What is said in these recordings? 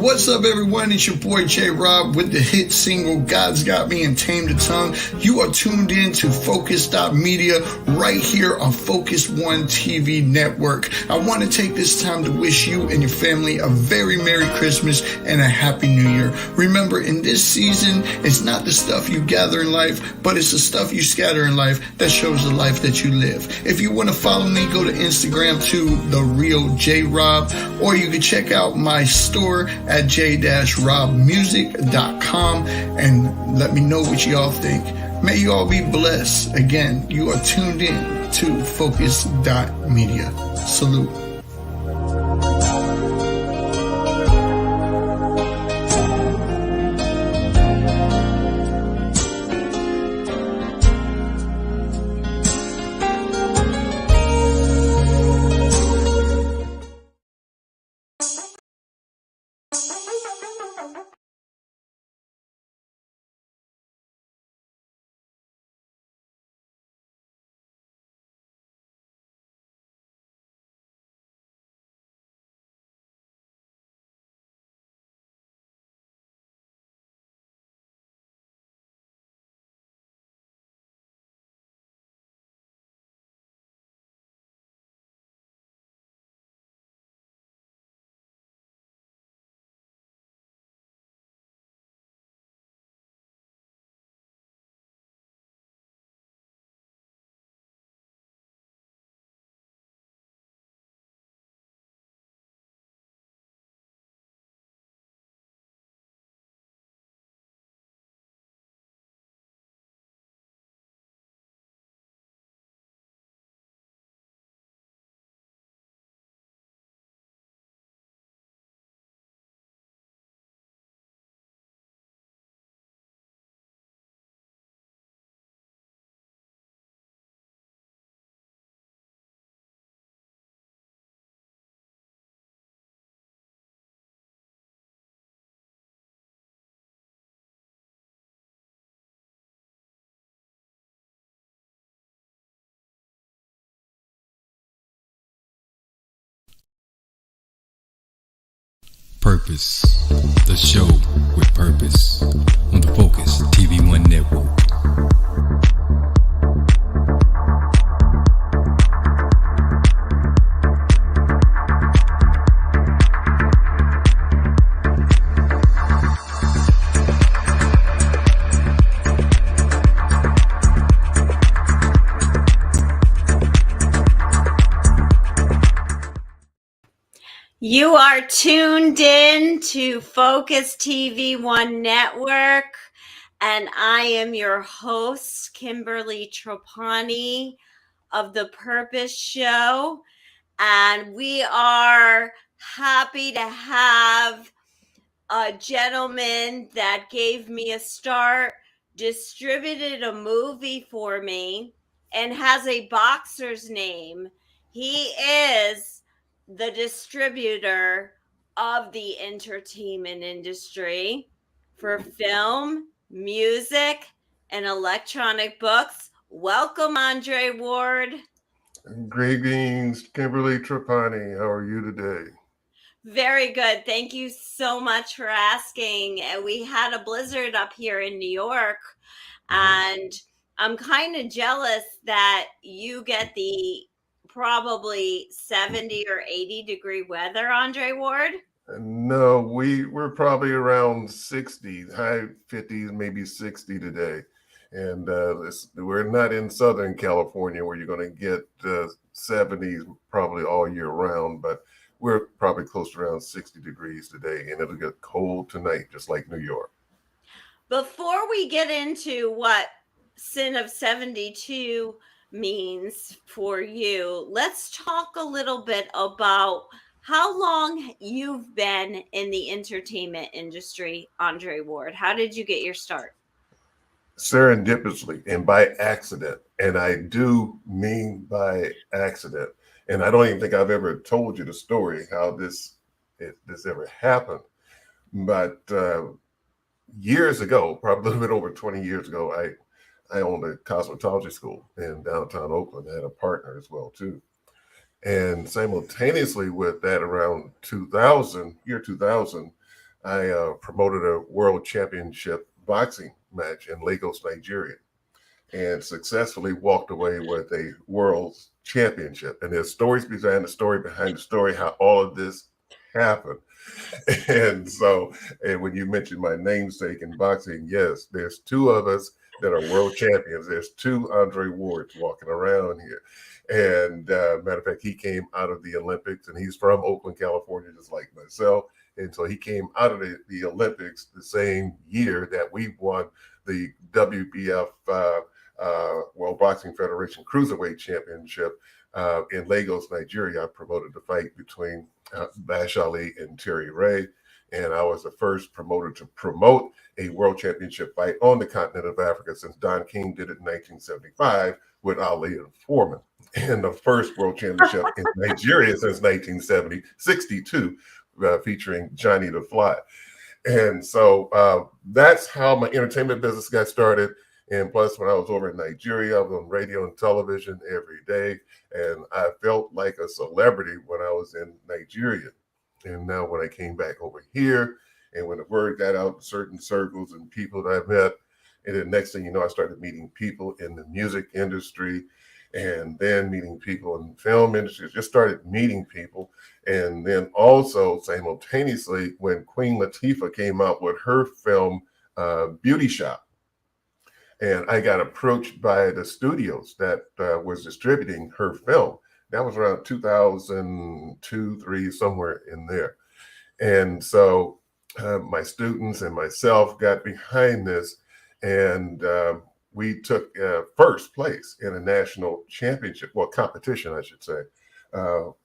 What's up, everyone? It's your boy J Rob with the hit single God's Got Me and Tame the Tongue. You are tuned in to Focuz.media right here on Focus One TV network. I want to take this time to wish you and your family a very Merry Christmas and a Happy New Year. Remember, in this season, it's not the stuff you gather in life, but it's the stuff you scatter in life that shows the life that you live. If you want to follow me, go to Instagram to The Real J Rob, or you can check out my store at j-robmusic.com and let me know what y'all think. May you all be blessed. Again, you are tuned in to Focuz.media. Salute. Purpose, the show with purpose on the Focus TV One network. You are tuned in to Focus TV One Network, and I am your host, Kimberly Trapani of The Purpose Show, and we are happy to have a gentleman that gave me a start, distributed a movie for me, and has a boxer's name. He is the distributor of the entertainment industry for film, music, and electronic books. Welcome, Andre Ward. Greetings, Kimberly Trapani. How are you today? Very good. Thank you so much for asking. We had a blizzard up here in New York, and I'm kind of jealous that you get the probably 70 or 80 degree weather, Andre Ward. No, we're probably around 60, high 50s, maybe 60 today. And we're not in Southern California where you're going to get 70s probably all year round, but we're probably close to around 60 degrees today, and it'll get cold tonight, just like New York. Before we get into what Sin of 72 means for you, let's talk a little bit about how long you've been in the entertainment industry, Andre Ward. How did you get your start? Serendipitously and by accident. And I do mean by accident. And I don't even think I've ever told you the story, how this ever happened. But years ago, probably a little bit over 20 years ago, I owned a cosmetology school in downtown Oakland. I had a partner as well, too. And simultaneously with that, around 2000, I promoted a world championship boxing match in Lagos, Nigeria, and successfully walked away with a world championship. And there's stories behind the story, how all of this happened. And so, and when you mentioned my namesake in boxing, yes, there's two of us that are world champions. There's two Andre Wards walking around here. And matter of fact, he came out of the Olympics, and he's from Oakland, California, just like myself. And so he came out of the Olympics the same year that we won the WBF World Boxing Federation Cruiserweight Championship in Lagos, Nigeria. I promoted the fight between Bash Ali and Terry Ray, and I was the first promoter to promote a world championship fight on the continent of Africa since Don King did it in 1975 with Ali and Foreman, and the first world championship in Nigeria since 1962, featuring Johnny the Fly. And so that's how my entertainment business got started. And plus, when I was over in Nigeria, I was on radio and television every day, and I felt like a celebrity when I was in Nigeria. And now when I came back over here, and when the word got out in certain circles and people that I met, and then next thing you know, I started meeting people in the music industry, and then meeting people in the film industry, just started meeting people. And then also simultaneously, when Queen Latifah came out with her film, Beauty Shop, and I got approached by the studios that was distributing her film. That was around 2002, 3, somewhere in there. And so my students and myself got behind this, and we took first place in a national championship, well, competition, I should say,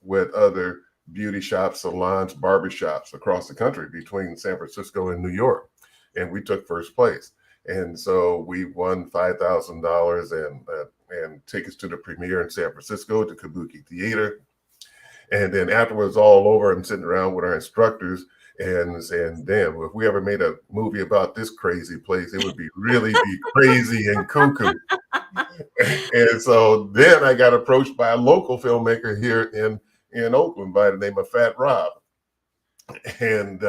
with other beauty shops, salons, barbershops across the country between San Francisco and New York. And we took first place. And so we won $5,000 and tickets to the premiere in San Francisco, to Kabuki Theater. And then afterwards, all over, I'm sitting around with our instructors and saying, damn, if we ever made a movie about this crazy place, it would really be crazy and cuckoo. And so then I got approached by a local filmmaker here in Oakland by the name of Fat Rob. And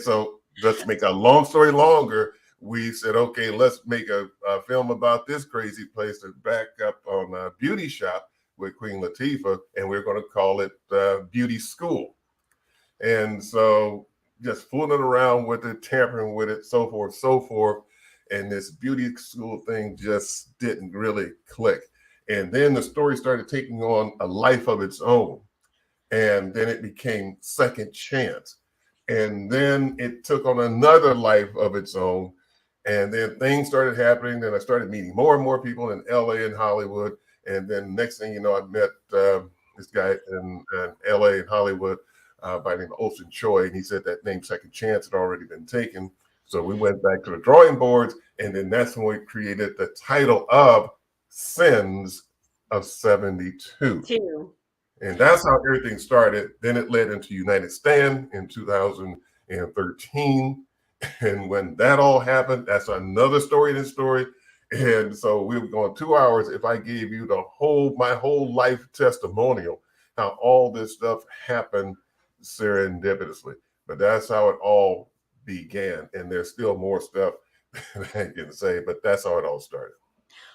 so let's make a long story longer. We said, okay, let's make a film about this crazy place to back up on a Beauty Shop with Queen Latifah, and we're going to call it Beauty School. And so just fooling around with it, tampering with it, so forth. And this Beauty School thing just didn't really click. And then the story started taking on a life of its own. And then it became Second Chance. And then it took on another life of its own. And then things started happening. Then I started meeting more and more people in LA and Hollywood. And then next thing you know, I met this guy in LA and Hollywood by the name of Olsen Choi. And he said that name Second Chance had already been taken. So we went back to the drawing boards. And then that's when we created the title of Sins of 72. And that's how everything started. Then it led into United Stand in 2013. And when that all happened, that's another story in the story. And so we were going 2 hours if I gave you my whole life testimonial, how all this stuff happened serendipitously. But that's how it all began. And there's still more stuff that I can say, but that's how it all started.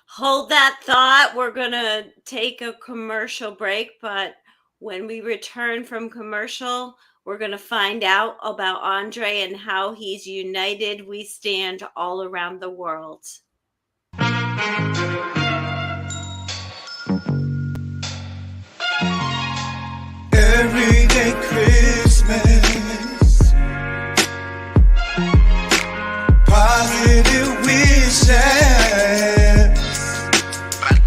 Hold that thought. We're going to take a commercial break, but when we return from commercial, we're going to find out about Andre and how he's united We Stand all around the world. Everyday Christmas, positive wishes.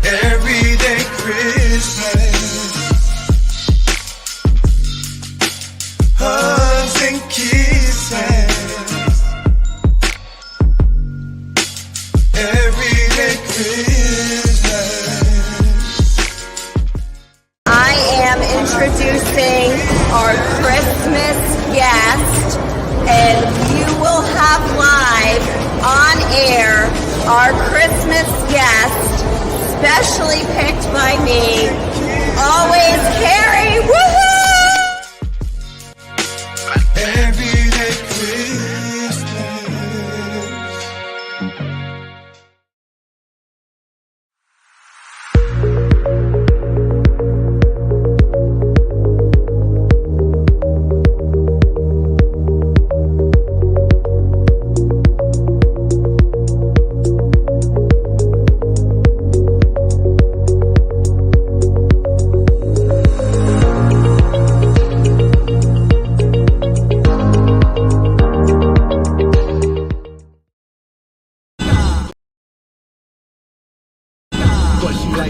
Everyday Christmas, hugs and kisses. Everyday Christmas. I am introducing our Christmas guest, and you will have live on air our Christmas guest, specially picked by me, always Carrie. Woohoo! Everyday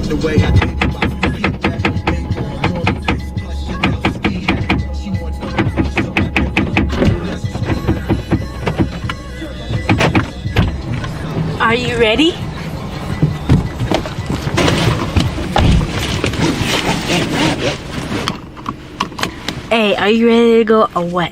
the way I think about feedback. Make her normal face, plus she got the ski hat. She want to know so I give her. Are you ready? Hey, are you ready to go or what?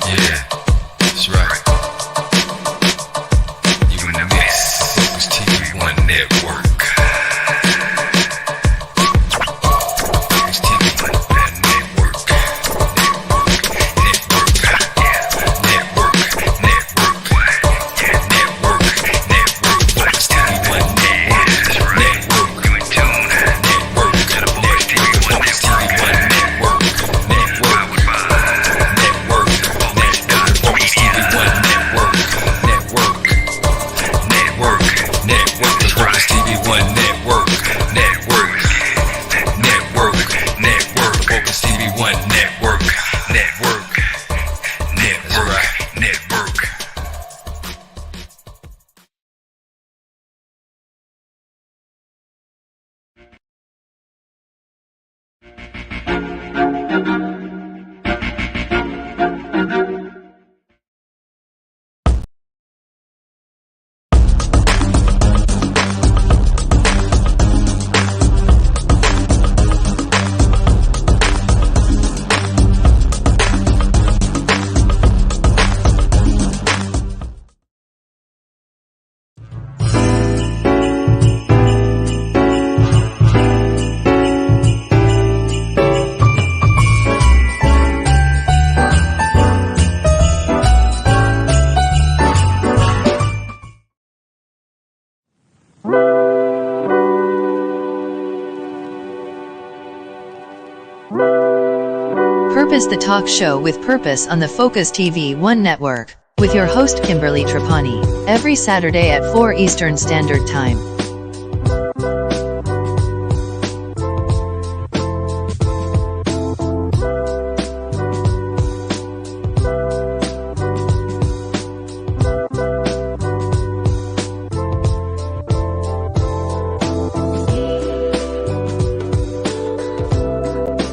Yeah, that's right. You in the mix. Focus TV One Network. Focus TV One Network. Network. Network. Focus TV One Network. Network. You in tune. Network. Focus TV One Network. Network. Purpose, the talk show with purpose on the Focus TV One Network, with your host Kimberly Trapani, every Saturday at 4 Eastern Standard Time.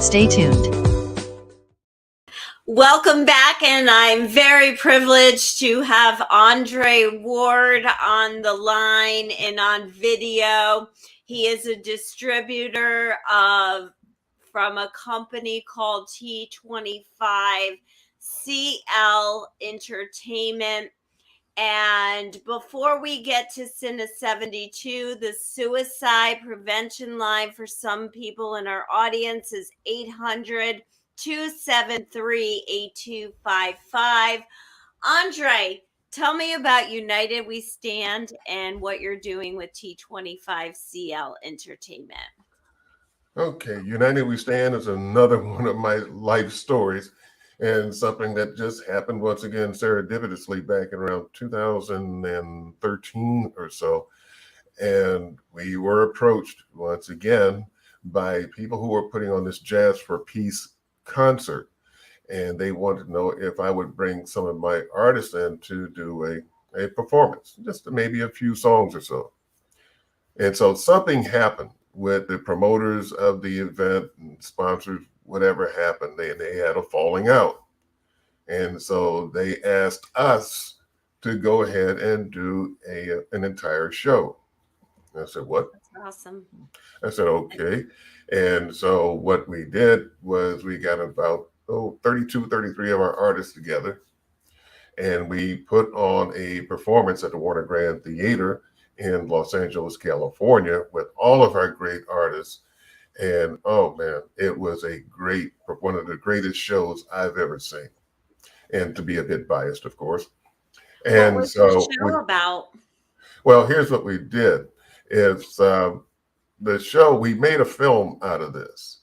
Stay tuned. Welcome back, and I'm very privileged to have Andre Ward on the line and on video. He is a distributor from a company called T25CL Entertainment. And before we get to Sin of 72, the suicide prevention line for some people in our audience is 800-273-8255. Andre, tell me about United We Stand and what you're doing with T25CL Entertainment. Okay, United We Stand is another one of my life stories, and something that just happened once again serendipitously back in around 2013 or so. And we were approached once again by people who were putting on this Jazz for Peace concert. And they wanted to know if I would bring some of my artists in to do a performance, just maybe a few songs or so. And so something happened with the promoters of the event and sponsors. Whatever happened, they had a falling out. And so they asked us to go ahead and do an entire show. I said, what? That's awesome. I said, okay. And so what we did was we got about 32, 33 of our artists together, and we put on a performance at the Warner Grand Theater in Los Angeles, California, with all of our great artists. And oh man, it was one of the greatest shows I've ever seen. And to be a bit biased, of course. What And was the so show about? well, here's what we did. It's the show, we made a film out of this,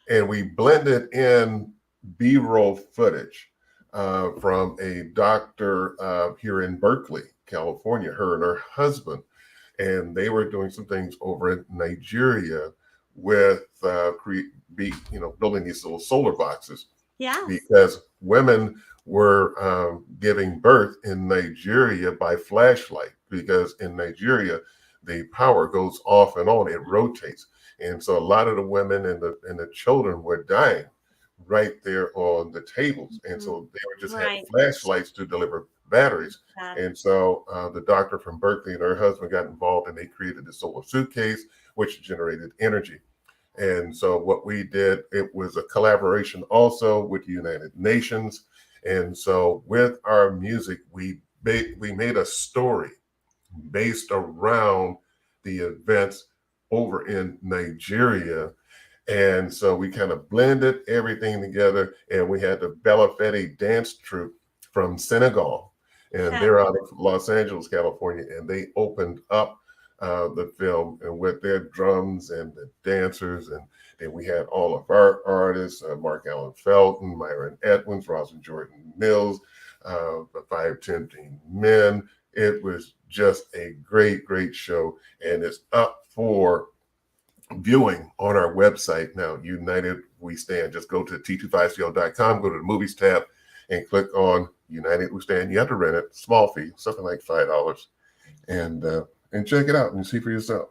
and we blended in B-roll footage from a doctor here in Berkeley, California, her and her husband, and they were doing some things over in Nigeria with building these little solar boxes. Yeah. Because women were giving birth in Nigeria by flashlight, because in Nigeria the power goes off and on, it rotates, and so a lot of the women and the children were dying right there on the tables, and so they were just Right. had flashlights to deliver batteries. Got it. And so the doctor from Berkeley and her husband got involved, and they created the solar suitcase, which generated energy. And so what we did, it was a collaboration also with the United Nations. And so with our music, we made a story based around the events over in Nigeria. And so we kind of blended everything together, and we had the Belafete dance troupe from Senegal, and they're out of Los Angeles, California, and they opened up the film and with their drums and the dancers, and then we had all of our artists, Mark Allen Felton, Myron Edwins, Rosin Jordan Mills, the 510 Men. It was just a great, great show, and it's up for viewing on our website now. United We Stand. Just go to T25CL.com, go to the movies tab, and click on United We Stand. You have to rent it, small fee, something like $5, and check it out and see for yourself.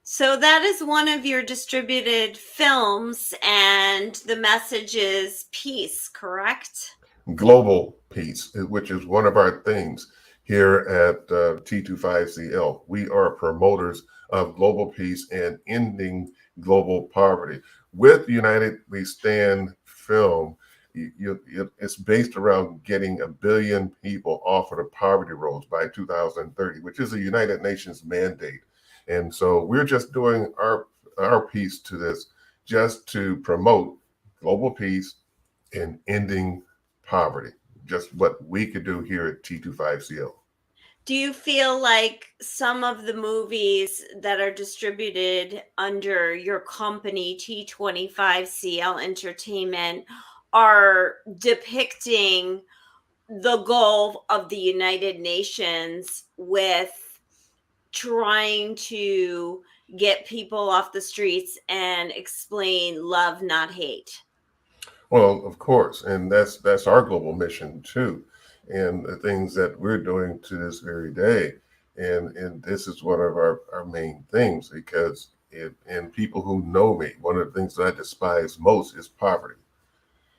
So that is one of your distributed films, and the message is peace, correct? Global peace, which is one of our things here at T25CL. We are promoters of global peace and ending global poverty. With United We Stand film, it's based around getting 1 billion people off of the poverty rolls by 2030, which is a United Nations mandate. And so we're just doing our piece to this, just to promote global peace and ending poverty, just what we could do here at T25CL. Do you feel like some of the movies that are distributed under your company, T25CL Entertainment, are depicting the goal of the United Nations with trying to get people off the streets and explain love, not hate? Well, of course, and that's our global mission too, and the things that we're doing to this very day, and this is one of our main things, because and people who know me, one of the things that I despise most is poverty.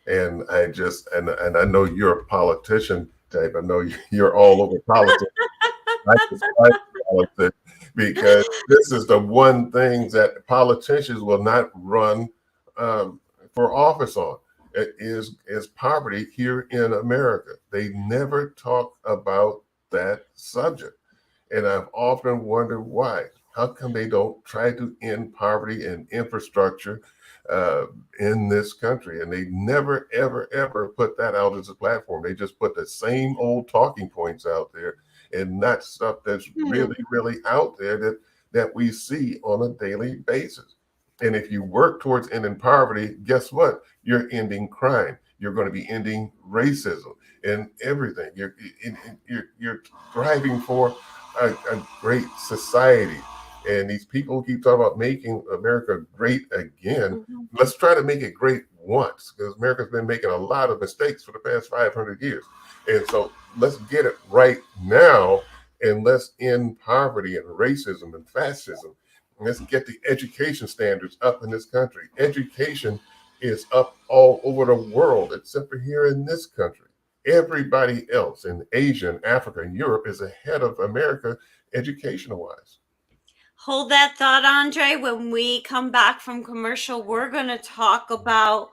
And I just and I know you're a politician type. I know you're all over politics. I despise politics because this is the one thing that politicians will not run for office on. It is poverty here in America. They never talk about that subject. And I've often wondered why. How come they don't try to end poverty and infrastructure in this country? And they never, ever, ever put that out as a platform. They just put the same old talking points out there, and not stuff that's really, really out there that we see on a daily basis. And if you work towards ending poverty, guess what? You're ending crime. You're going to be ending racism and everything. You're striving for a great society. And these people keep talking about making America great again. Let's try to make it great once, because America's been making a lot of mistakes for the past 500 years. And so let's get it right now, and let's end poverty and racism and fascism. Let's get the education standards up in this country. Education is up all over the world, except for here in this country. Everybody else in Asia and Africa and Europe is ahead of America educational-wise. Hold that thought, Andre. When we come back from commercial, we're going to talk about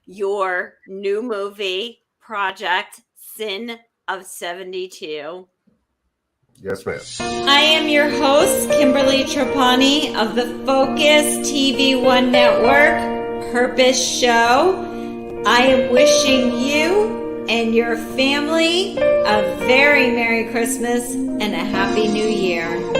your new movie project, Sin of 72. Yes, ma'am. I am your host, Kimberly Trapani of the Focus TV One Network Purpose Show. I am wishing you and your family a very Merry Christmas and a Happy New Year.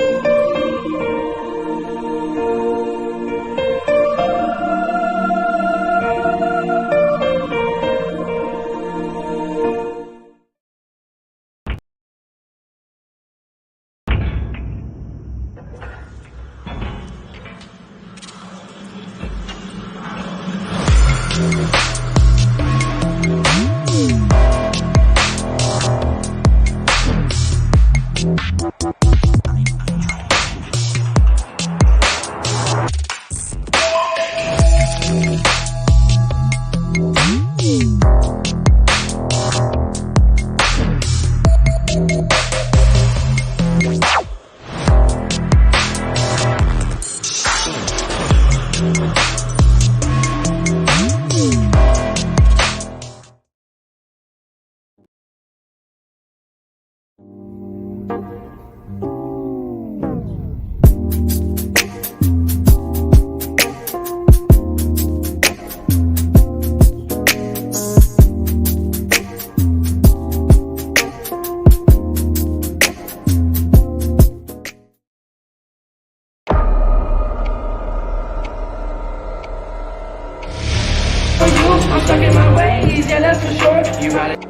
I'm stuck in my ways, yeah, that's for sure. You got it.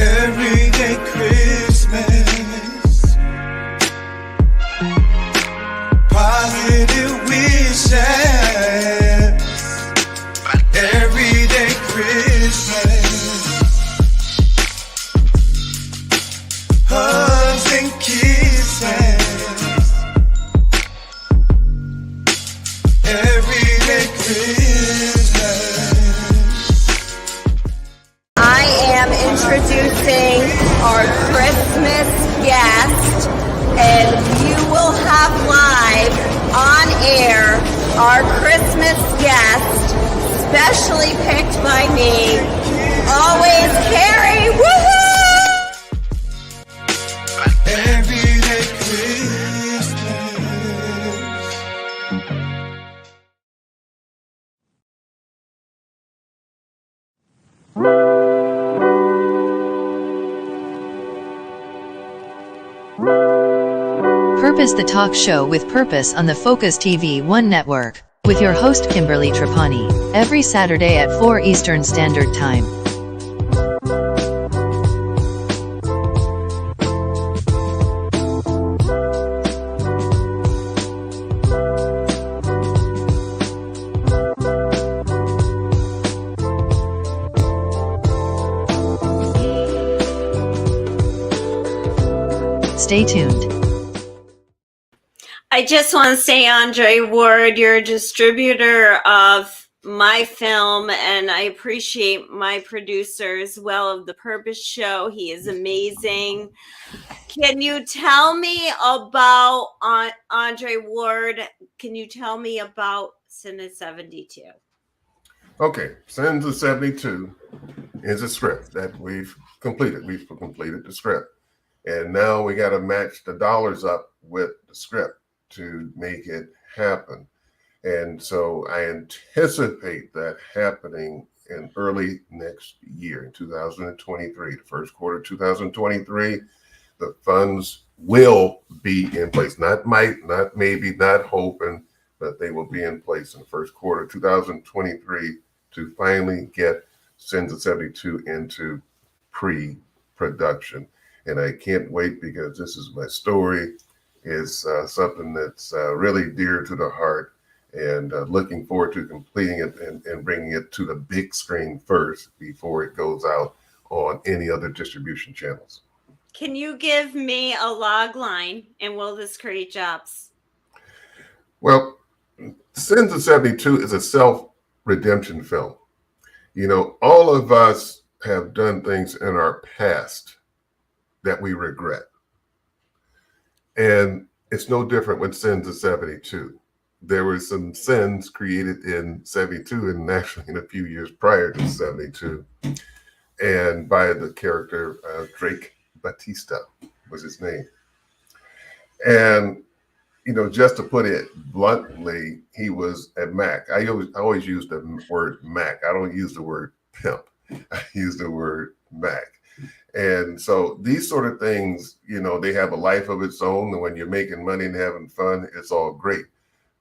Everyday Christmas, positive wishes. Everyday Christmas, hugs and kisses. Everyday Christmas. I am introducing our Christmas guest, and you will have live on air our Christmas guest, specially picked by me, always Carrie. Woohoo! Everyday Christmas. Purpose, the talk show with purpose on the Focus TV One Network, with your host Kimberly Trapani, every Saturday at 4 Eastern Standard Time. Stay tuned. I just want to say, Andre Ward, you're a distributor of my film, and I appreciate my producer as well of the Purpose Show. He is amazing. Can you tell me about Andre Ward? Can you tell me about Sin of 72? Okay, Sins of 72 is a script that we've completed. We've completed the script. And now we got to match the dollars up with the script to make it happen. And so I anticipate that happening in early next year, in 2023, the first quarter of 2023, the funds will be in place. Not might, not maybe, not hoping, but they will be in place in the first quarter of 2023 to finally get Sins of 72 into pre-production. And I can't wait because this is my story. It's something that's really dear to the heart, and looking forward to completing it and bringing it to the big screen first before it goes out on any other distribution channels. Can you give me a log line, and will this create jobs? Well, Sins of 72 is a self-redemption film. You know, all of us have done things in our past that we regret. And it's no different with Sins of 72. There were some sins created in 72 and actually in a few years prior to 72, and by the character Drake Batista was his name. And, you know, just to put it bluntly, he was a Mac. I always use the word Mac. I don't use the word pimp. I use the word Mac. And so these sort of things, you know, they have a life of its own. And when you're making money and having fun, it's all great.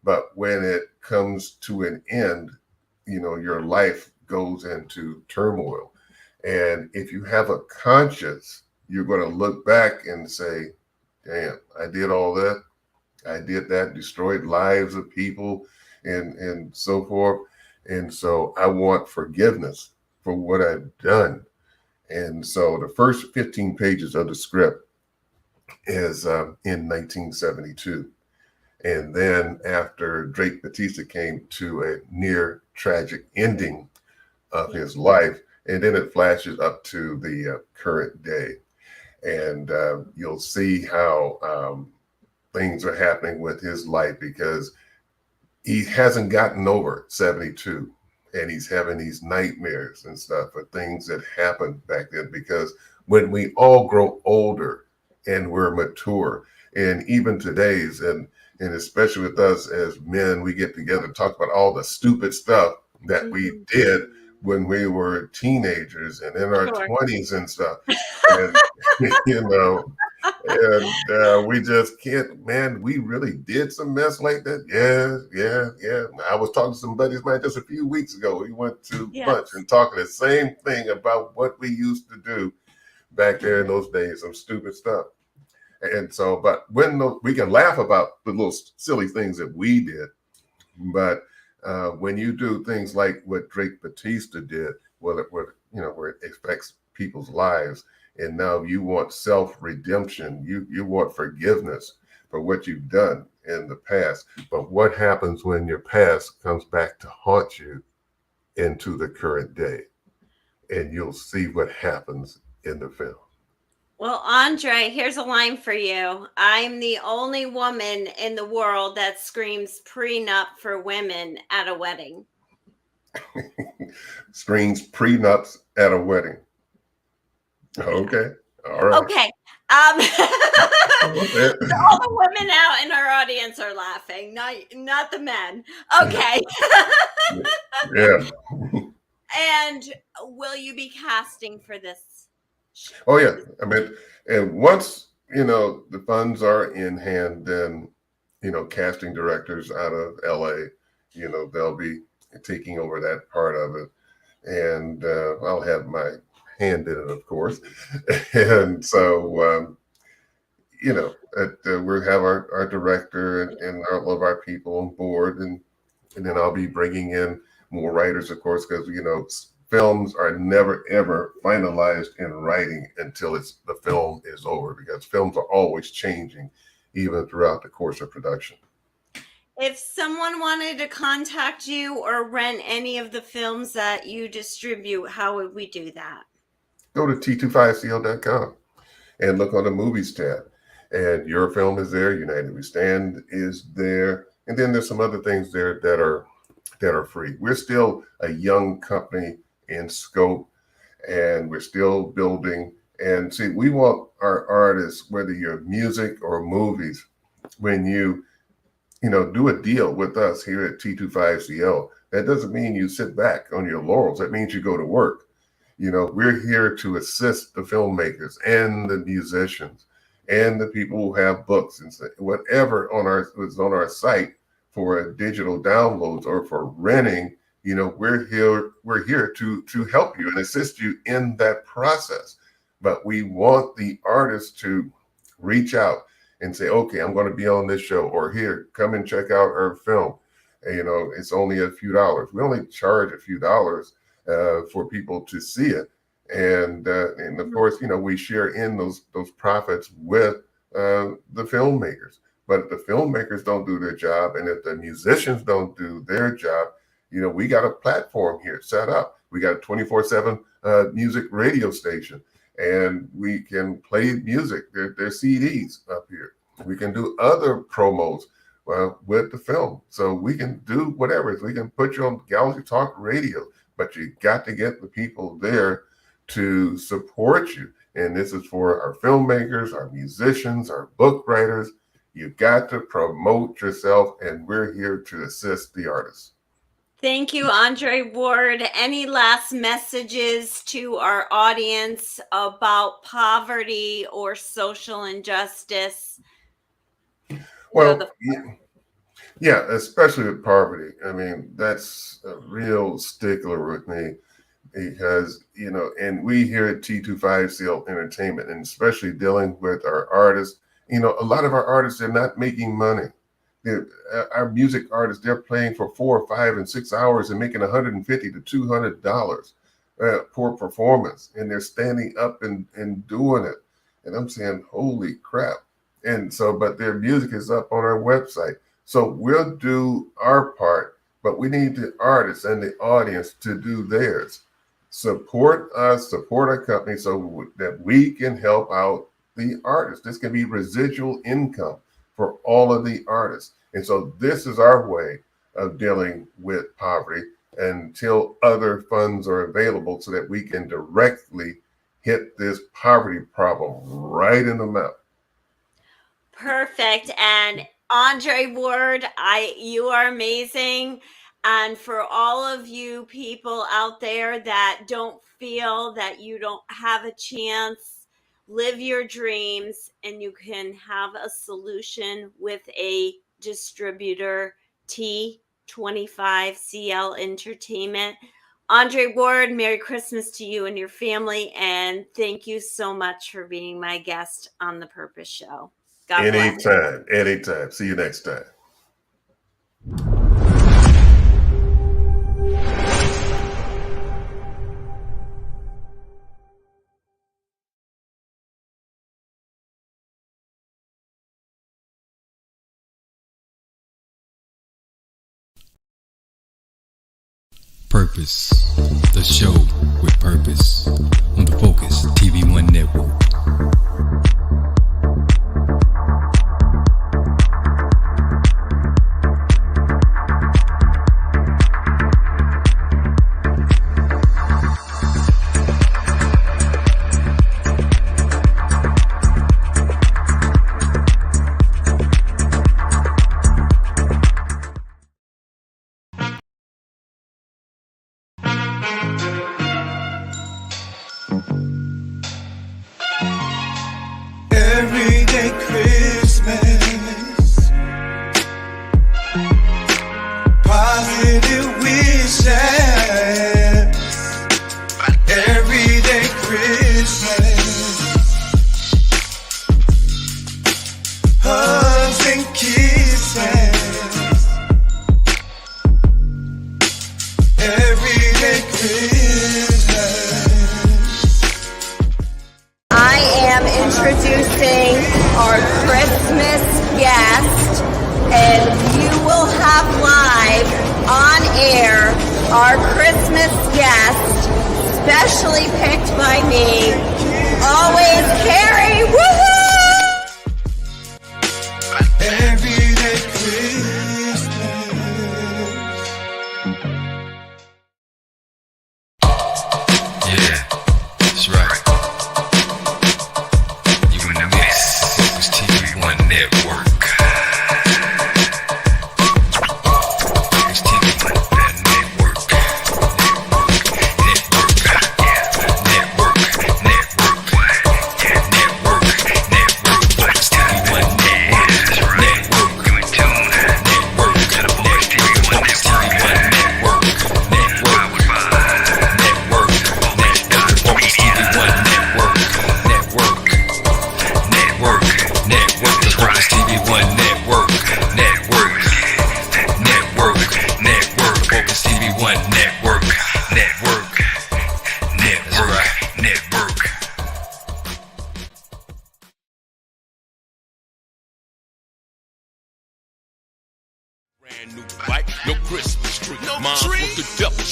But when it comes to an end, you know, your life goes into turmoil. And if you have a conscience, you're going to look back and say, damn, I did all that. I did that, destroyed lives of people and so forth. And so I want forgiveness for what I've done. And so the first 15 pages of the script is in 1972. And then after Drake Batista came to a near tragic ending of his life, and then it flashes up to the current day. And you'll see how things are happening with his life, because he hasn't gotten over 72. And he's having these nightmares and stuff for things that happened back then. Because when we all grow older and we're mature, and even today's, and especially with us as men, we get together and talk about all the stupid stuff that we did when we were teenagers and in our 20s and stuff. And, you know, and we just can't, man, we really did some mess like that. Yeah. I was talking to some buddies of mine just a few weeks ago. We went to lunch and talking the same thing about what we used to do back there in those days, some stupid stuff. And so, but we can laugh about the little silly things that we did, but when you do things like what Drake Batista did, where it affects people's lives, and now you want self-redemption, you want forgiveness for what you've done in the past. But what happens when your past comes back to haunt you into the current day? And you'll see what happens in the film. Well, Andre, here's a line for you. I'm the only woman in the world that screams prenup for women at a wedding. Screams prenups at a wedding. Okay. All right. Okay. All the women out in our audience are laughing, not the men. Okay. Yeah. And will you be casting for this? Oh yeah. I mean, and once, you know, the funds are in hand, then, you know, casting directors out of LA, you know, they'll be taking over that part of it. And I'll have my hand in it, of course. And so, you know, we'll have our director and all of our people on board. And then I'll be bringing in more writers, of course, because, you know, films are never, ever finalized in writing until the film is over, because films are always changing, even throughout the course of production. If someone wanted to contact you or rent any of the films that you distribute, how would we do that? Go to T25CL.com and look on the movies tab. And your film is there, United We Stand is there. And then there's some other things there that are free. We're still a young company in scope, and we're still building. And see, we want our artists, whether you're music or movies, when you do a deal with us here at T25CL. That doesn't mean you sit back on your laurels. That means you go to work. We're here to assist the filmmakers and the musicians and the people who have books and whatever is on our site for digital downloads or for renting. We're here to help you and assist you in that process. But we want the artists to reach out and say, okay, I'm going to be on this show, or here, come and check out our film. It's only a few dollars. We only charge a few dollars for people to see it. And of course, we share in those profits with the filmmakers. But if the filmmakers don't do their job, and if the musicians don't do their job, we got a platform here set up. We got a 24/7 music radio station, and we can play music. There are CDs up here. We can do other promos with the film. So we can do whatever. We can put you on Galaxy Talk Radio, but you got to get the people there to support you. And this is for our filmmakers, our musicians, our book writers. You got to promote yourself, and we're here to assist the artists. Thank you, Andre Ward. Any last messages to our audience about poverty or social injustice? Well, yeah, especially with poverty. I mean, that's a real stickler with me because, and we here at T25CL Entertainment, and especially dealing with our artists, a lot of our artists are not making money. Our music artists, they're playing for 4, 5, and 6 hours and making $150 to $200 per performance, and they're standing up and doing it. And I'm saying, holy crap. And so, but their music is up on our website. So we'll do our part, but we need the artists and the audience to do theirs. Support us, support our company so that we can help out the artists. This can be residual income for all of the artists. And so this is our way of dealing with poverty until other funds are available so that we can directly hit this poverty problem right in the mouth. Perfect. And Andre Ward, you are amazing. And for all of you people out there that don't feel that you don't have a chance, live your dreams, and you can have a solution with a distributor, T25CL Entertainment. Andre Ward, Merry Christmas to you and your family. And thank you so much for being my guest on The Purpose Show. God bless. Anytime. See you next time. Purpose, the show with purpose on the Focus TV1 network. Everyday Christmas, positive wishes. Everyday Christmas, hugs and kisses. Everyday Christmas. I am introducing our Christmas guest, and you will have live on air our Christmas guest, specially picked by me, always Carrie. Woohoo! Everyday Christmas. Yeah, that's right. You in the mix. Focus TV1 network.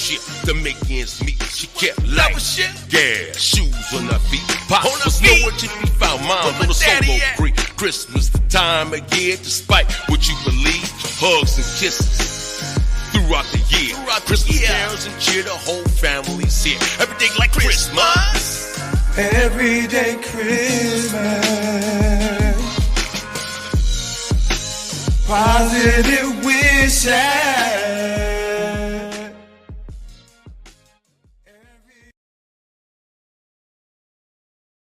shit to make ends meet. She kept life, gas, shoes on her feet. Pops was nowhere to be found. Mom on a solo free. Christmas the time of year, despite what you believe. Hugs and kisses throughout the year. Christmas carols and cheer, the whole family's here. Every day like Christmas. Everyday Christmas. Positive wishes.